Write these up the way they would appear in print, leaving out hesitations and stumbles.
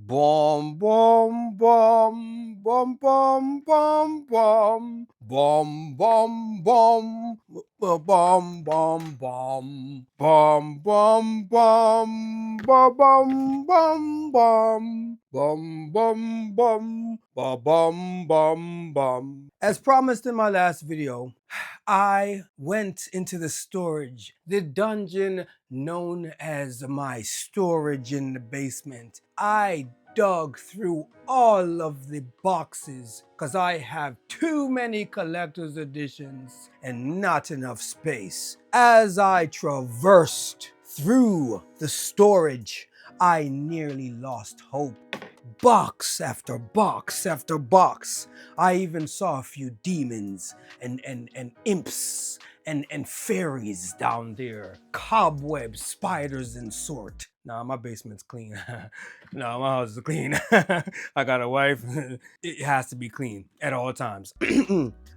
Bom bom bom bom bom bom bom bom bom bom bom bom bom bom bom bom bom bom bom bum bum bum ba bum bum bum. As promised in my last video, I went into the storage, the dungeon known as my storage in the basement. I dug through all of the boxes because I have too many collector's editions and not enough space. As I traversed through the storage, I nearly lost hope. Box after box after box. I even saw a few demons and imps and fairies down there. Cobwebs, spiders, and sort. Nah, my basement's clean. No, my house is clean. I got a wife. It has to be clean at all times.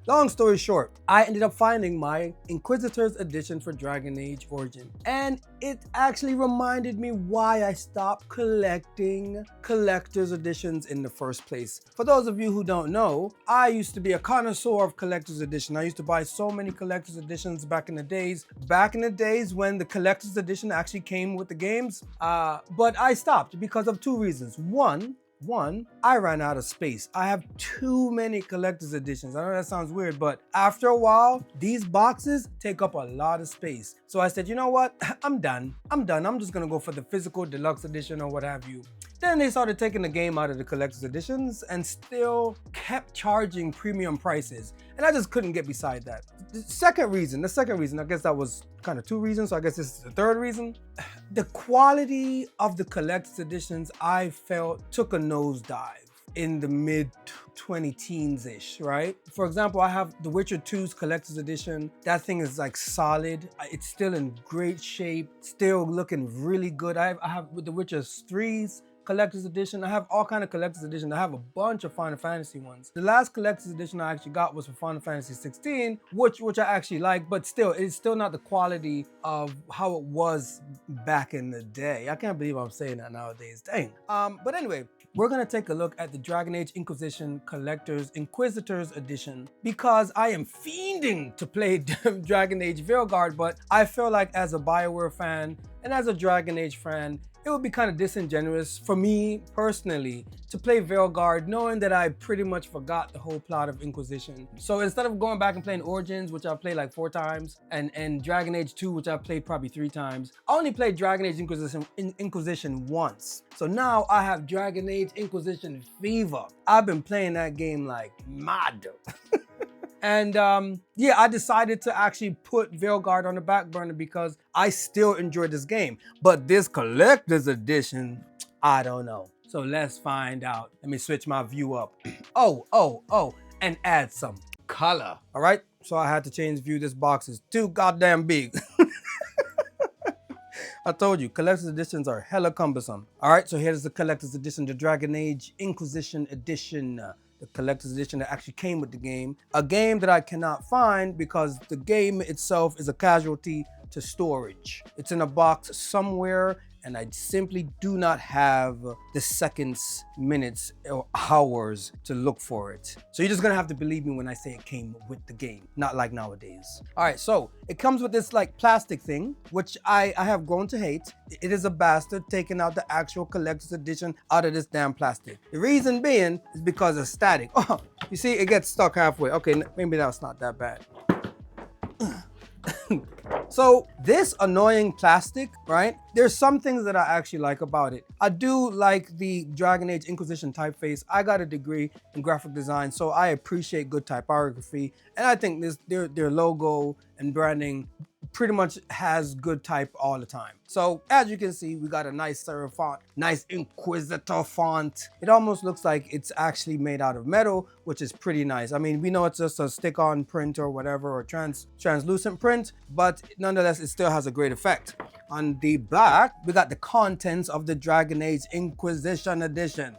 Long story short, I ended up finding my Inquisitor's edition for Dragon Age Origin, and it actually reminded me why I stopped collecting collector's editions in the first place. For those of you who don't know, I used to be a connoisseur of collector's edition. I used to buy so many collector's editions back in the days when the collector's edition actually came with the games. But I stopped because of two reasons. One, I ran out of space. I have too many collector's editions. I know that sounds weird, but after a while, these boxes take up a lot of space. So I said, you know what? I'm done. I'm just gonna go for the physical deluxe edition or what have you. Then they started taking the game out of the collector's editions and still kept charging premium prices. And I just couldn't get beside that. The second reason, I guess that was kind of two reasons, so I guess this is the third reason. The quality of the collector's editions, I felt, took a nosedive in the mid 20-teens-ish, right? For example, I have The Witcher 2's collector's edition. That thing is like solid. It's still in great shape, still looking really good. I have with The Witcher 3's collector's edition. I have all kind of collector's edition. I have a bunch of Final Fantasy ones. The last collector's edition I actually got was for Final Fantasy 16, which I actually like, but still, it's still not the quality of how it was back in the day. I can't believe I'm saying that nowadays. Dang. But anyway, we're gonna take a look at the Dragon Age Inquisition Collector's Inquisitor's Edition because I am fiending to play Dragon Age Veilguard, but I feel like as a BioWare fan and as a Dragon Age fan, it would be kind of disingenuous for me personally to play Veilguard knowing that I pretty much forgot the whole plot of Inquisition. So instead of going back and playing Origins, which I've played like 4 times, and Dragon Age 2, which I've played probably 3 times, I only played Dragon Age Inquisition once. So now I have Dragon Age Inquisition fever. I've been playing that game like mad. And yeah, I decided to actually put Veilguard on the back burner because I still enjoy this game. But this collector's edition, I don't know. So let's find out. Let me switch my view up. Oh, and add some color. All right, so I had to change view. This box is too goddamn big. I told you, collector's editions are hella cumbersome. All right, so here's the collector's edition, the Dragon Age Inquisition edition. The collector's edition that actually came with the game. A game that I cannot find because the game itself is a casualty to storage. It's in a box somewhere and I simply do not have the seconds, minutes, or hours to look for it. So you're just gonna have to believe me when I say it came with the game, not like nowadays. All right, so it comes with this like plastic thing, which I have grown to hate. It is a bastard taking out the actual collector's edition out of this damn plastic. The reason being is because of static. Oh, you see, it gets stuck halfway. Okay, maybe that's not that bad. So this annoying plastic, right? There's some things that I actually like about it. I do like the Dragon Age Inquisition typeface. I got a degree in graphic design, so I appreciate good typography. And I think their logo and branding pretty much has good type all the time. So as you can see, we got a nice serif font, nice Inquisitor font. It almost looks like it's actually made out of metal, which is pretty nice. I mean, we know it's just a stick-on print or whatever, or translucent print, but nonetheless, it still has a great effect. On the back, we got the contents of the Dragon Age Inquisition edition,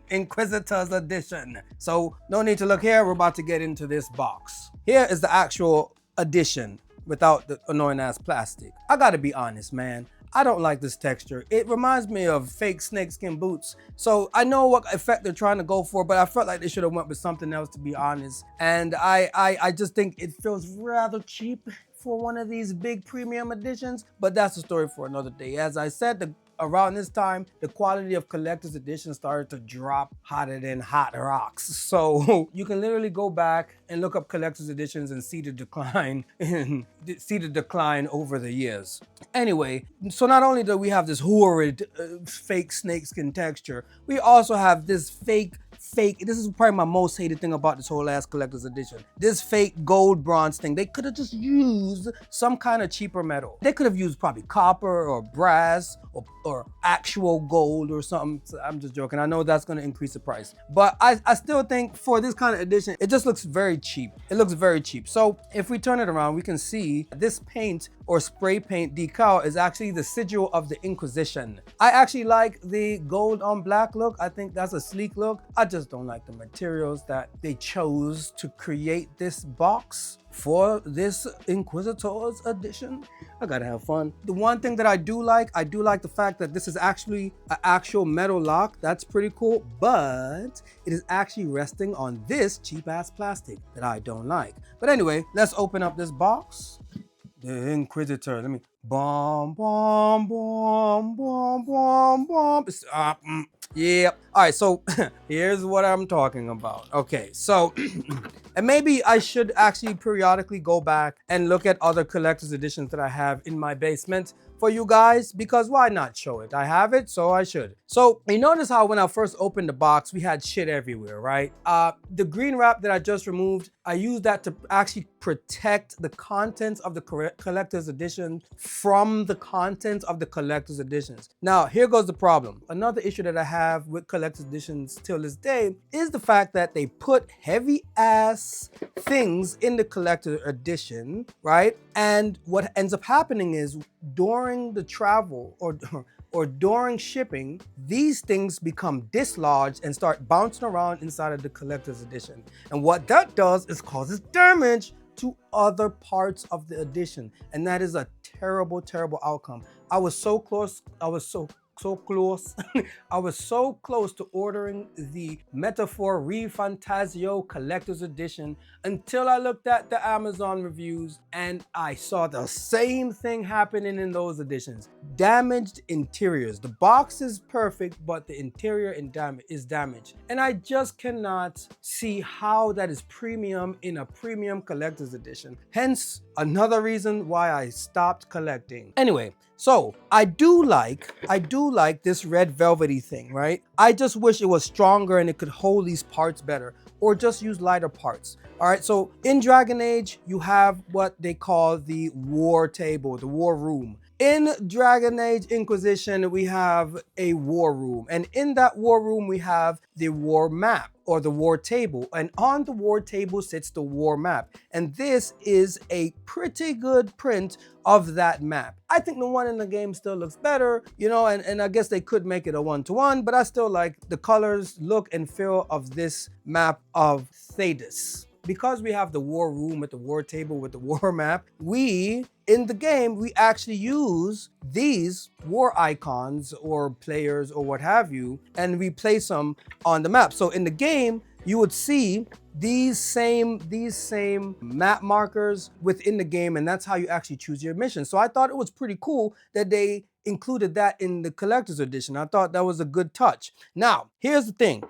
Inquisitor's edition. So no need to look here, we're about to get into this box. Here is the actual edition without the annoying ass plastic. I gotta be honest, man. I don't like this texture. It reminds me of fake snakeskin boots. So I know what effect they're trying to go for, but I felt like they should have went with something else, to be honest. And I just think it feels rather cheap for one of these big premium editions, but that's a story for another day. As I said, around this time, the quality of collector's editions started to drop hotter than hot rocks. So you can literally go back and look up collector's editions and see the decline over the years. Anyway, so not only do we have this horrid fake snakeskin texture, we also have this fake, this is probably my most hated thing about this whole last collector's edition. This fake gold bronze thing. They could have just used some kind of cheaper metal. They could have used probably copper or brass or actual gold or something. I'm just joking. I know that's going to increase the price. But I still think for this kind of edition, it just looks very cheap. It looks very cheap. So if we turn it around, we can see this paint or spray paint decal is actually the sigil of the Inquisition. I actually like the gold on black look. I think that's a sleek look. I just don't like the materials that they chose to create this box for this Inquisitor's edition. I gotta have fun. The one thing that I do like the fact that this is actually an actual metal lock. That's pretty cool, but it is actually resting on this cheap ass plastic that I don't like. But anyway, let's open up this box. The Inquisitor. Let me bomb. Yeah. All right. So here's what I'm talking about. Okay. So, and maybe I should actually periodically go back and look at other collector's editions that I have in my basement for you guys, because why not show it? I have it, so I should. So you notice how when I first opened the box, we had shit everywhere, right? The green wrap that I just removed, I used that to actually protect the contents of the collector's edition from the contents of the collector's editions. Now, here goes the problem. Another issue that I have with collector's editions till this day is the fact that they put heavy ass things in the collector edition, right? And what ends up happening is during the travel or during shipping, these things become dislodged and start bouncing around inside of the collector's edition. And what that does is causes damage to other parts of the edition. And that is a terrible, terrible outcome. I was so close. I was so close to ordering the Metaphor ReFantazio Collector's Edition until I looked at the Amazon reviews and I saw the same thing happening in those editions. Damaged interiors. The box is perfect, but the interior is damaged. And I just cannot see how that is premium in a premium collector's edition. Hence, another reason why I stopped collecting. Anyway, so I do like this red velvety thing, right? I just wish it was stronger and it could hold these parts better, or just use lighter parts. All right, so in Dragon Age, you have what they call the war table, the war room. In Dragon Age Inquisition, we have a war room, and in that war room, we have the war map or the war table, and on the war table sits the war map, and this is a pretty good print of that map. I think the one in the game still looks better, you know, and I guess they could make it a one-to-one, but I still like the colors, look, and feel of this map of Thedas. Because we have the war room with the war table with the war map, in the game, we actually use these war icons or players or what have you, and we place them on the map. So in the game, you would see these same map markers within the game, and that's how you actually choose your mission. So I thought it was pretty cool that they included that in the collector's edition. I thought that was a good touch. Now, here's the thing.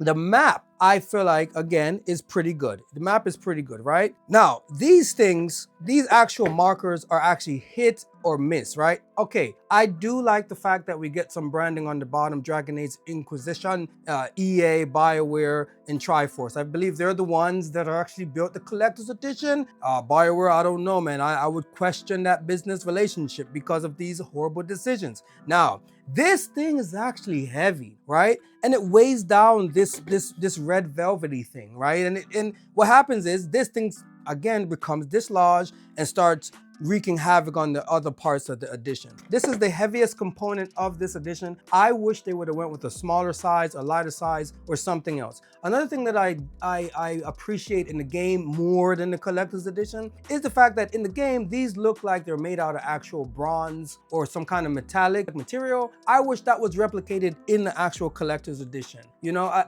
The map, I feel like, again, is pretty good. The map is pretty good, right? Now, these things, these actual markers are actually hit or miss, right? Okay, I do like the fact that we get some branding on the bottom, Dragon Age Inquisition, EA, BioWare, and Triforce. I believe they're the ones that are actually built the collector's edition. BioWare, I don't know, man. I would question that business relationship because of these horrible decisions. Now, this thing is actually heavy, right? And it weighs down this red velvety thing, right? And what happens is this thing again becomes dislodged and starts wreaking havoc on the other parts of the edition. This is the heaviest component of this edition. I wish they would have went with a smaller size, a lighter size, or something else. Another thing that I appreciate in the game more than the collector's edition is the fact that in the game, these look like they're made out of actual bronze or some kind of metallic material. I wish that was replicated in the actual collector's edition. You know,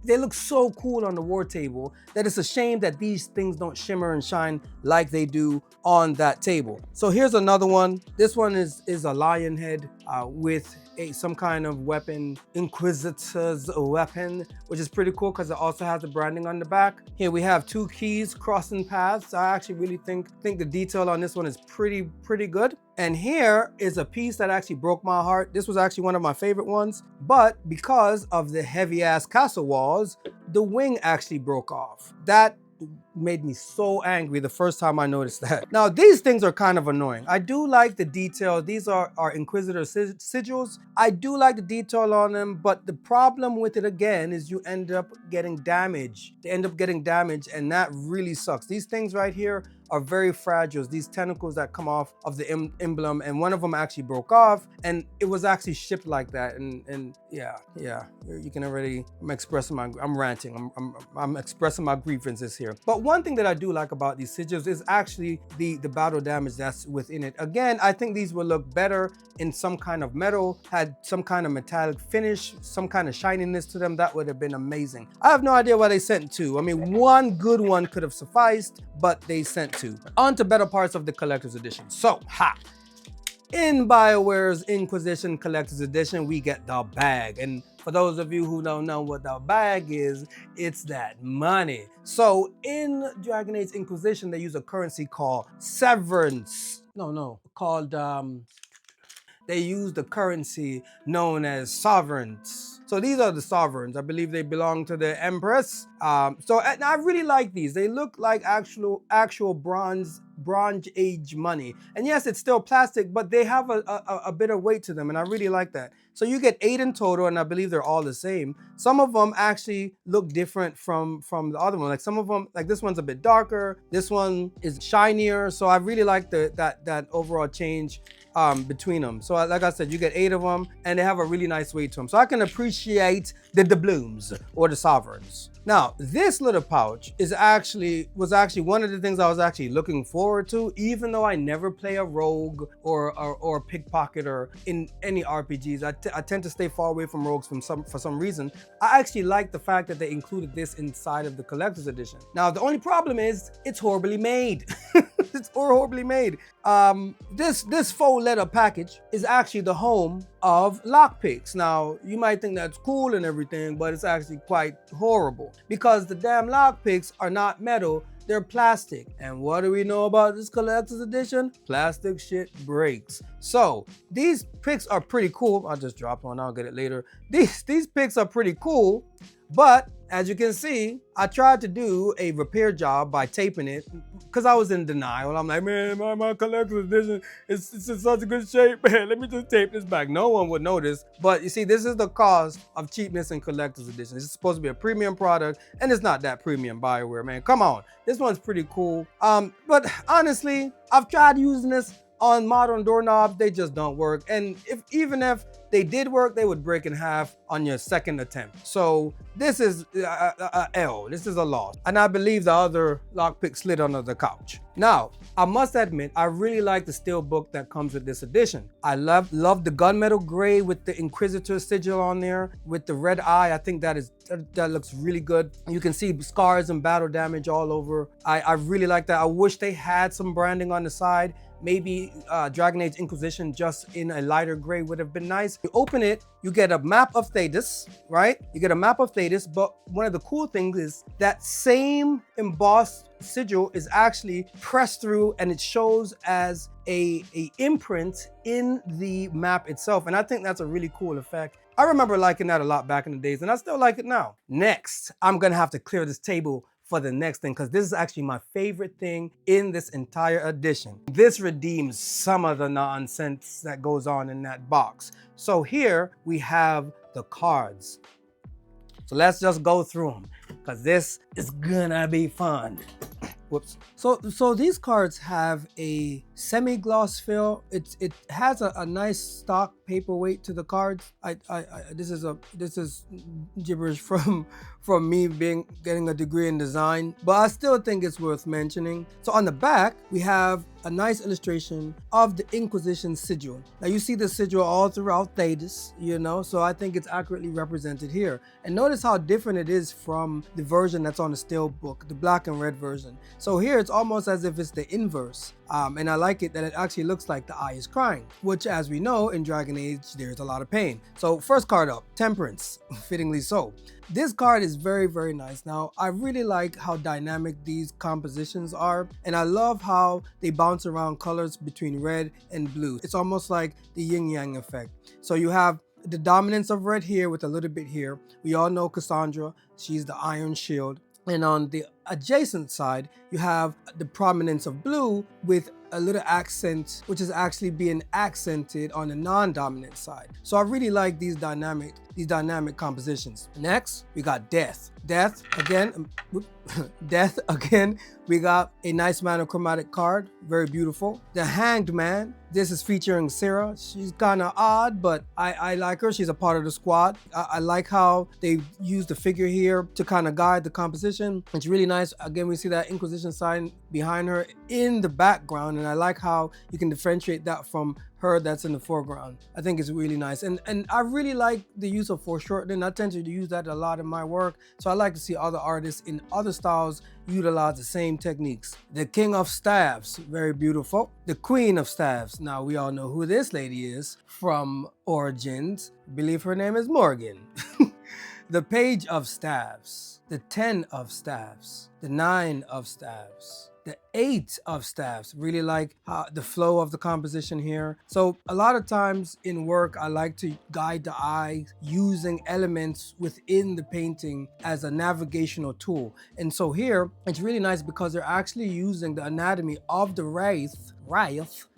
they look so cool on the war table that it's a shame that these things don't shimmer and shine like they do on that table. So here's another one. This one is a lion head with some kind of weapon, Inquisitor's weapon, which is pretty cool because it also has the branding on the back. Here we have 2 keys crossing paths. I actually really think the detail on this one is pretty good. And here is a piece that actually broke my heart. This was actually one of my favorite ones, but because of the heavy ass castle walls, the wing actually broke off. That made me so angry the first time I noticed that. Now, these things are kind of annoying. I do like the detail. These are Inquisitor sigils. I do like the detail on them, but the problem with it again is you end up getting damage. They end up getting damaged, and that really sucks. These things right here are very fragile. These tentacles that come off of the emblem, and one of them actually broke off, and it was actually shipped like that. And yeah, you can already, I'm ranting. I'm expressing my grievances here. But one thing that I do like about these sigils is actually the battle damage that's within it. Again, I think these would look better in some kind of metal, had some kind of metallic finish, some kind of shininess to them. That would have been amazing. I have no idea why they sent 2. I mean, one good one could have sufficed, but they sent 2. On to better parts of the collector's edition. So, in BioWare's Inquisition Collector's Edition, we get the bag. And for those of you who don't know what the bag is, it's that money. So in Dragon Age Inquisition, they use a currency called severance. They use the currency known as sovereigns. So these are the sovereigns. I believe they belong to the Empress. So I really like these. They look like actual Bronze Age money. And yes, it's still plastic, but they have a bit of weight to them, and I really like that. So you get 8 in total, and I believe they're all the same. Some of them actually look different from the other one. Like some of them, like this one's a bit darker. This one is shinier. So I really like that overall change between them. So like I said, you get 8 of them, and they have a really nice weight to them. So I can appreciate the doubloons or the sovereigns. Now, this little pouch was actually one of the things I was actually looking forward to, even though I never play a rogue or a pickpocketer in any RPGs. I tend to stay far away from rogues for some reason. I actually like the fact that they included this inside of the collector's edition. Now, the only problem is it's horribly made. It's horribly made. This faux leather package is actually the home of Lockpicks. Now, you might think that's cool and everything, but it's actually quite horrible because the damn Lockpicks are not metal, they're plastic. And what do we know about this collector's edition? Plastic shit breaks. So these picks are pretty cool. I'll just drop one, I'll get it later. These picks are pretty cool, but as you can see, I tried to do a repair job by taping it because I was in denial. I'm like, man, my collector's edition it's in such a good shape, man. Let me just tape this back. No one would notice. But you see, this is the cost of cheapness in collector's edition. It's supposed to be a premium product, and it's not that premium BioWare, man. Come on. This one's pretty cool. But honestly, I've tried using this on modern doorknobs. They just don't work. And even if they did work, they would break in half on your second attempt. So this is a L. This is a loss. And I believe the other lockpick slid under the couch. Now, I must admit, I really like the steelbook that comes with this edition. I love the gunmetal gray with the Inquisitor sigil on there with the red eye. I think that looks really good. You can see scars and battle damage all over. I really like that. I wish they had some branding on the side. Maybe Dragon Age Inquisition just in a lighter gray would have been nice. You open it, you get a map of Thetis, right? You get a map of Thetis, but one of the cool things is that same embossed sigil is actually pressed through, and it shows as a imprint in the map itself. And I think that's a really cool effect. I remember liking that a lot back in the days, and I still like it now. Next, I'm gonna have to clear this table for the next thing, because this is actually my favorite thing in this entire edition. This redeems some of the nonsense that goes on in that box. So here we have the cards. So let's just go through them, because this is gonna be fun. Whoops. So these cards have a semi-gloss feel. It has a nice stock paperweight to the cards. This is gibberish from me getting a degree in design, but I still think it's worth mentioning. So on the back, we have a nice illustration of the Inquisition sigil. Now you see the sigil all throughout Thedas, you know, so I think it's accurately represented here. And notice how different it is from the version that's on the steelbook, the black and red version. So here it's almost as if it's the inverse. And I like it that it actually looks like the eye is crying, which, as we know, in Dragon Age, there's a lot of pain. So first card up, Temperance, fittingly so. This card is very, very nice. Now, I really like how dynamic these compositions are, and I love how they bounce around colors between red and blue. It's almost like the yin-yang effect. So you have the dominance of red here with a little bit here. We all know Cassandra, she's the Iron Shield. And on the adjacent side, you have the prominence of blue with a little accent, which is actually being accented on the non-dominant side. So I really like these dynamic compositions. Next, we got Death. Death again, we got a nice monochromatic card, very beautiful. The Hanged Man, this is featuring Sarah. She's kind of odd, but I like her. She's a part of the squad. I like how they use the figure here to kind of guide the composition. It's really nice. Again, we see that Inquisition sign behind her in the background, and I like how you can differentiate that from her that's in the foreground. I think it's really nice. And I really like the use of foreshortening. I tend to use that a lot in my work. So I like to see other artists in other styles utilize the same techniques. The King of Staves, very beautiful. The Queen of Staves. Now we all know who this lady is from Origins. I believe her name is Morgan. The Page of Staves. The 10 of Staves. The 9 of Staves. The 8 of Staves. Really like the flow of the composition here. So a lot of times in work, I like to guide the eye using elements within the painting as a navigational tool. And so here, it's really nice because they're actually using the anatomy of the wraith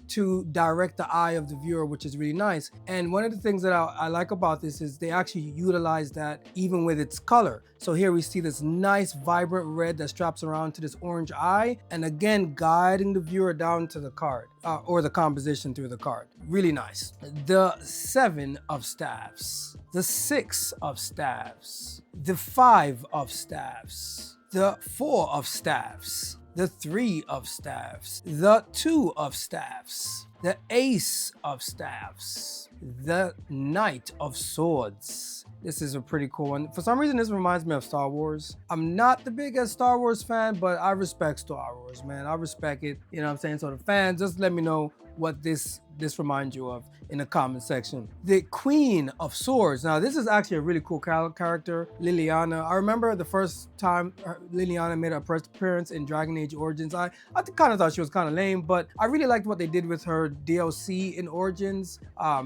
to direct the eye of the viewer, which is really nice. And one of the things that I like about this is they actually utilize that even with its color. So here we see this nice vibrant red that straps around to this orange eye, and again guiding the viewer down to the card or the composition through the card. Really nice. The 7 of Staves, the 6 of Staves, the 5 of Staves, the 4 of Staves, the 3 of Staves, the 2 of Staves, the Ace of Staves, the Knight of Swords. This is a pretty cool one. For some reason, this reminds me of Star Wars. I'm not the biggest Star Wars fan, but I respect Star Wars, man. I respect it. You know what I'm saying? So the fans, just let me know what this reminds you of in the comment section. The Queen of Swords. Now, this is actually a really cool character, Liliana. I remember the first time Liliana made her appearance in Dragon Age Origins. I kind of thought she was kind of lame, but I really liked what they did with her DLC in Origins.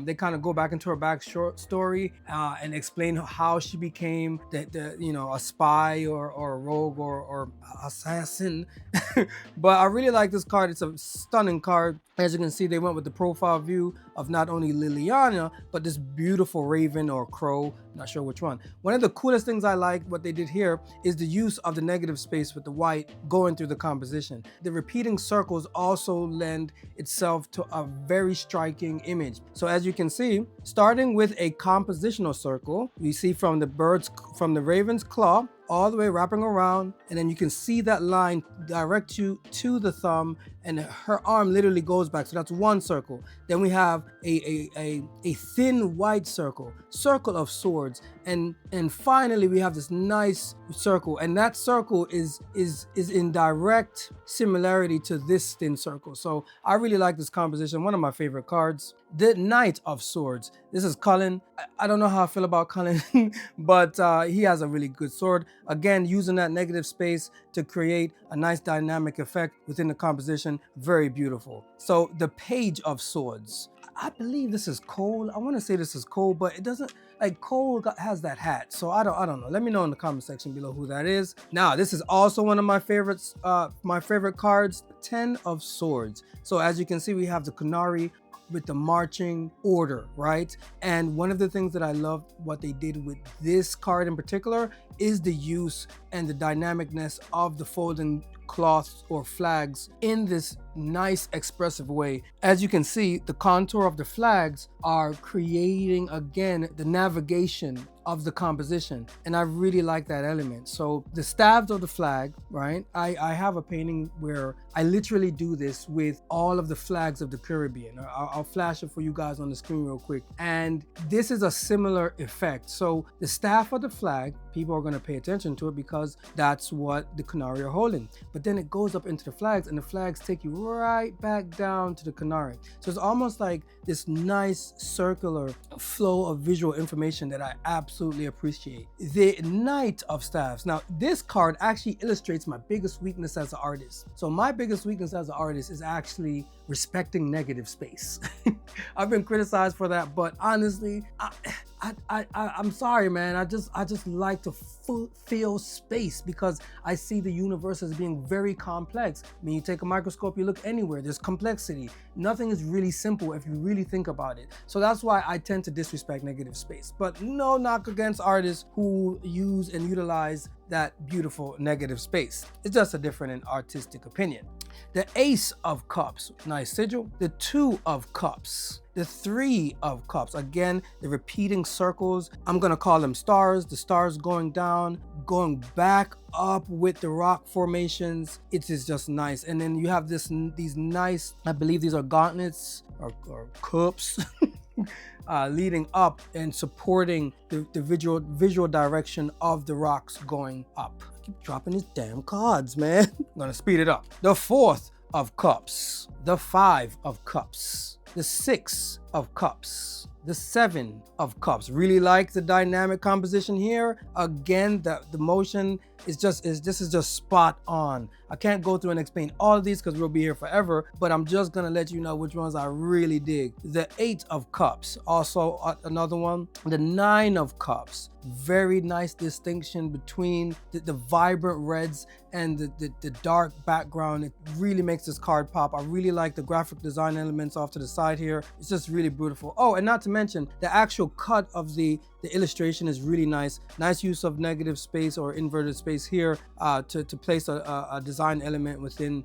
They kind of go back into her back story and explain how she became a spy or a rogue or assassin. But I really like this card. It's a stunning card. As you can see, they went with the profile view of not only Liliana, but this beautiful raven or crow, not sure which one. One of the coolest things I like what they did here is the use of the negative space with the white going through the composition. The repeating circles also lend itself to a very striking image. So as you can see, starting with a compositional circle, you see from the raven's claw, all the way wrapping around, and then you can see that line direct you to the thumb, and her arm literally goes back. So that's one circle. Then we have a thin white circle of swords, and finally we have this nice circle, and that circle is in direct similarity to this thin circle. So I really like this composition. One of my favorite cards. The Knight of Swords. This is Cullen. I don't know how I feel about Cullen, but he has a really good sword. Again, using that negative space to create a nice dynamic effect within the composition. Very beautiful. So the Page of Swords. I believe this is Cole. I want to say this is Cole, but it doesn't, like Cole has that hat. So I don't know. Let me know in the comment section below who that is. Now, this is also one of my favorites, my favorite cards, 10 of Swords. So as you can see, we have the Kunari with the marching order, right? And one of the things that I love what they did with this card in particular is the use and the dynamicness of the folding cloths or flags in this nice expressive way. As you can see, the contour of the flags are creating again the navigation of the composition, and I really like that element. So the staves of the flag, right? I have a painting where I literally do this with all of the flags of the Caribbean. I'll flash it for you guys on the screen real quick, and this is a similar effect. So the staff of the flag, people are going to pay attention to it because that's what the Canary are holding, but then it goes up into the flags, and the flags take you right back down to the Canary. So it's almost like this nice circular flow of visual information that I absolutely appreciate. The Knight of Staffs. Now, this card actually illustrates my biggest weakness as an artist. So my biggest weakness as an artist is actually respecting negative space. I've been criticized for that, but honestly, I'm sorry, man. I just like to feel space because I see the universe as being very complex. When you take a microscope, you look anywhere, there's complexity. Nothing is really simple if you really think about it. So that's why I tend to disrespect negative space. But no knock against artists who use and utilize that beautiful negative space. It's just a different and artistic opinion. The Ace of Cups, nice sigil. The Two of Cups. The Three of Cups, again, the repeating circles. I'm gonna call them stars. The stars going down, going back up with the rock formations. It is just nice. And then you have these nice, I believe these are gauntlets or cups. Leading up and supporting the visual direction of the rocks going up. I keep dropping these damn cards, man. I'm gonna speed it up. The Fourth of Cups, the Five of Cups, the Six of Cups, the Seven of Cups. Really like the dynamic composition here. Again, the motion is just spot on. I can't go through and explain all of these because we'll be here forever, but I'm just gonna let you know which ones I really dig. The Eight of Cups, also another one. The Nine of Cups, very nice distinction between the vibrant reds and the dark background. It really makes this card pop. I really like the graphic design elements off to the side here. It's just really beautiful. Oh, and not to mention the actual cut of the illustration is really nice. Nice use of negative space or inverted space here to place a design element within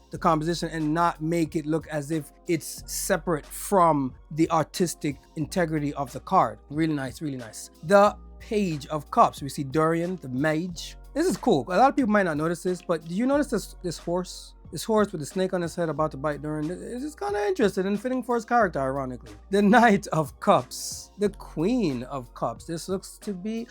the composition and not make it look as if it's separate from the artistic integrity of the card. Really nice, really nice. The Page of Cups. We see Durian, the mage. This is cool. A lot of people might not notice this, but do you notice this horse? This horse with the snake on his head about to bite Durin. It's just kind of interesting and fitting for his character, ironically. The Knight of Cups. The Queen of Cups. This looks to be...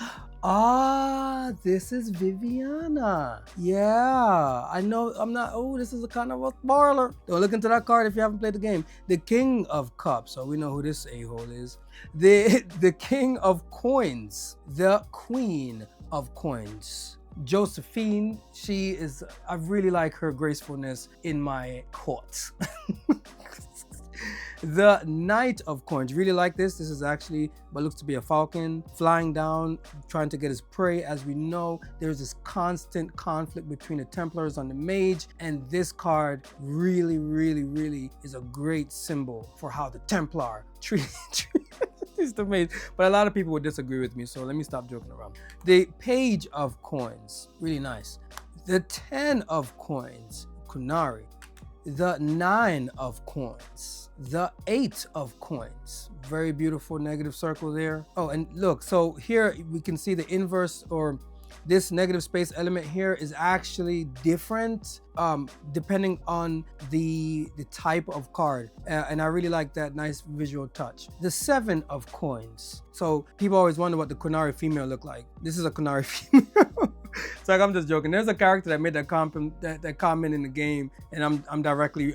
this is Viviana. Yeah, I know I'm not... Oh, this is a kind of a spoiler. Don't look into that card if you haven't played the game. The King of Cups. So we know who this a-hole is. The King of Coins. The Queen of Coins. Josephine, I really like her gracefulness in my court. The Knight of Coins, really like this. This is actually what looks to be a falcon flying down, trying to get his prey. As we know, there's this constant conflict between the Templars and the Mage, and this card really, really, really is a great symbol for how the Templar treat the Mage. But a lot of people would disagree with me, so let me stop joking around. The Page of Coins, really nice. The 10 of Coins, Kunari. The 9 of Coins. The 8 of Coins. Very beautiful negative circle there. Oh, and look, so here we can see the inverse, or this negative space element here is actually different depending on the type of card, and I really like that nice visual touch. The 7 of Coins. So people always wonder what the Kunari female look like. This is a Kunari female. It's like, I'm just joking. There's a character that made that comment in the game, and I'm directly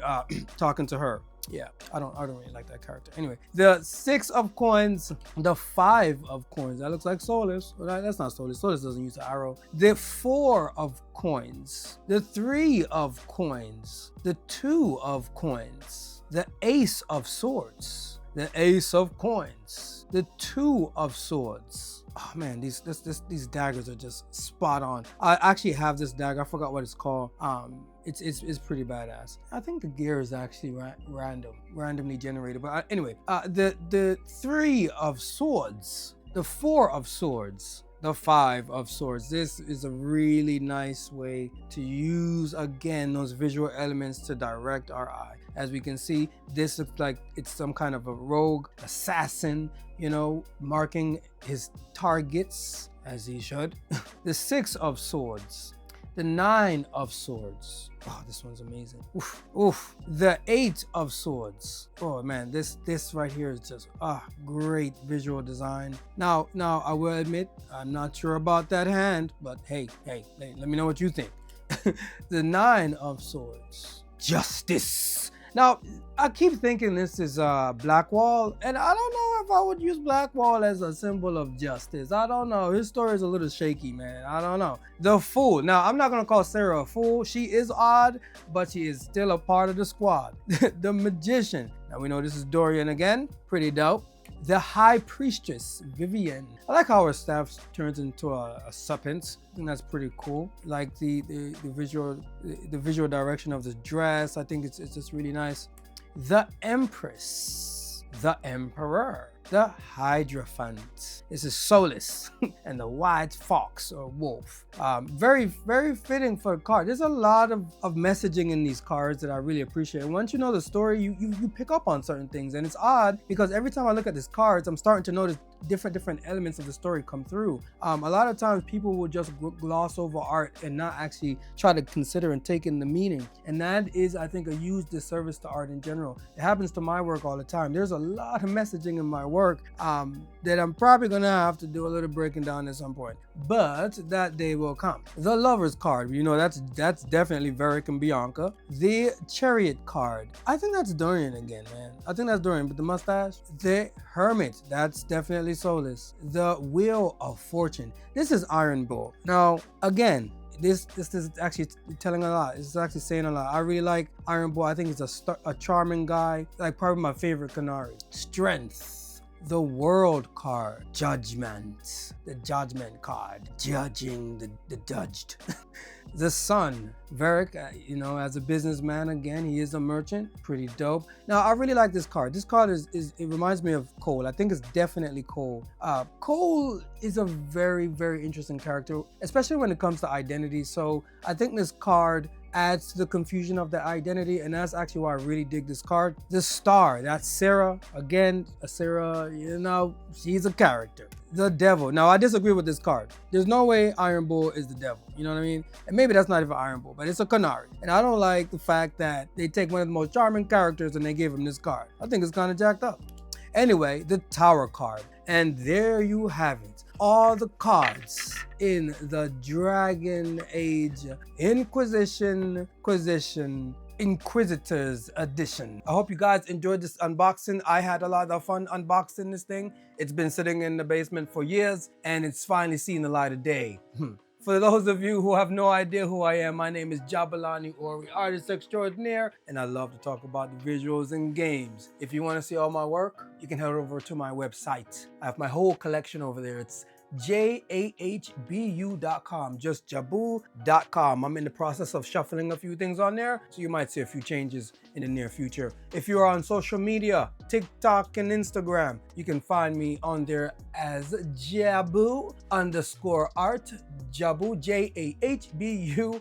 talking to her. Yeah, I don't really like that character. Anyway, the 6 of Coins, the 5 of Coins. That looks like Solus. Well, that's not Solus. Solus doesn't use the arrow. The 4 of Coins, the 3 of Coins, the 2 of Coins, the Ace of Swords, the Ace of Coins, the Two of Swords. Oh man, these daggers are just spot on. I actually have this dagger. I forgot what it's called. It's pretty badass. I think the gear is actually randomly generated. But anyway, the Three of Swords, the Four of Swords, the Five of Swords. This is a really nice way to use, again, those visual elements to direct our eye. As we can see, this looks like it's some kind of a rogue assassin, you know, marking his targets as he should. The Six of Swords, the Nine of Swords. Oh, this one's amazing. Oof, oof. The Eight of Swords. Oh man, this right here is just great visual design. Now I will admit, I'm not sure about that hand, but hey, let me know what you think. The Nine of Swords. Justice. Now, I keep thinking this is Blackwall, and I don't know if I would use Blackwall as a symbol of justice. I don't know. His story is a little shaky, man. I don't know. The Fool. Now, I'm not going to call Sarah a fool. She is odd, but she is still a part of the squad. The Magician. Now, we know this is Dorian again. Pretty dope. The High Priestess, Vivian. I like how her staff turns into a serpent. I think that's pretty cool. Like the visual direction of the dress. I think it's just really nice. The Empress, the Emperor, the Hierophant. This is Solus and the White Fox or Wolf. Very fitting for a card. There's a lot of messaging in these cards that I really appreciate. And once you know the story, you pick up on certain things. And it's odd because every time I look at these cards, I'm starting to notice different elements of the story come through. A lot of times people will just gloss over art and not actually try to consider and take in the meaning. And that is, I think, a huge disservice to art in general. It happens to my work all the time. There's a lot of messaging in my work that I'm probably gonna have to do a little breaking down at some point, but that day will come. The Lover's card, you know, that's definitely Varric and Bianca. The Chariot card, I think that's Dorian again, man. I think that's Dorian, but the mustache. The Hermit, that's definitely Solus. The Wheel of Fortune, this is Iron Bull. Now, again, this is actually telling a lot. It's actually saying a lot. I really like Iron Bull. I think he's a charming guy, like probably my favorite Canary. Strength. The World card. Judgment. The Judgment card. Judging the judged. The Sun. Varric, you know, as a businessman, again, he is a merchant. Pretty dope. Now, I really like this card. This card it reminds me of Cole. I think it's definitely Cole. Cole is a very interesting character, especially when it comes to identity. So I think this card adds to the confusion of the identity, and that's actually why I really dig this card. The Star, that's Sarah. Again, Sarah, you know, she's a character. The Devil. Now, I disagree with this card. There's no way Iron Bull is the devil. You know what I mean? And maybe that's not even Iron Bull, but it's a Canary. And I don't like the fact that they take one of the most charming characters and they give him this card. I think it's kind of jacked up. Anyway, the Tower card. And there you have it. All the cards in the Dragon Age Inquisition Inquisitors edition. I hope you guys enjoyed this unboxing. I had a lot of fun unboxing this thing. It's been sitting in the basement for years and it's finally seen the light of day. For those of you who have no idea who I am, my name is Jabulani Ori, artist extraordinaire, and I love to talk about the visuals and games. If you want to see all my work, you can head over to my website. I have my whole collection over there. It's jahbu.com, just jabu.com. I'm in the process of shuffling a few things on there, so you might see a few changes in the near future. If you are on social media, TikTok and Instagram, you can find me on there as jabu_art, jabu, JAHBU_ART.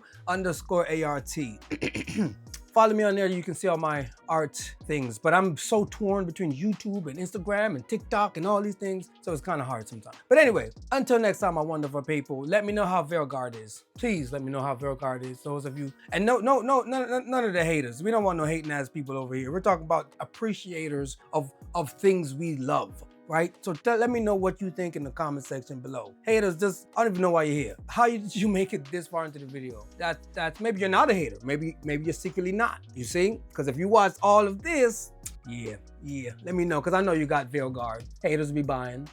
Follow me on there, you can see all my art things. But I'm so torn between YouTube and Instagram and TikTok and all these things, so it's kind of hard sometimes. But anyway, until next time, my wonderful people, let me know how Veilguard is. Please let me know how Veilguard is, those of you. And none of the haters. We don't want no hating ass people over here. We're talking about appreciators of things we love. Right? So let me know what you think in the comment section below. Haters, just, I don't even know why you're here. How did you make it this far into the video? That's maybe you're not a hater. Maybe you're secretly not. You see? Because if you watch all of this, yeah, let me know, because I know you got Veilguard. Haters be buying.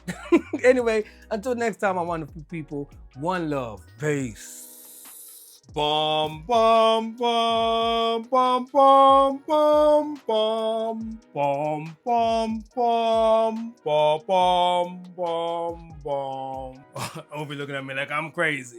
Anyway, until next time, my wonderful people, one love. Peace. Bum bum bum bum bum bum bum bum bum bum bum bum bum bum. Ovi looking at me like I'm crazy.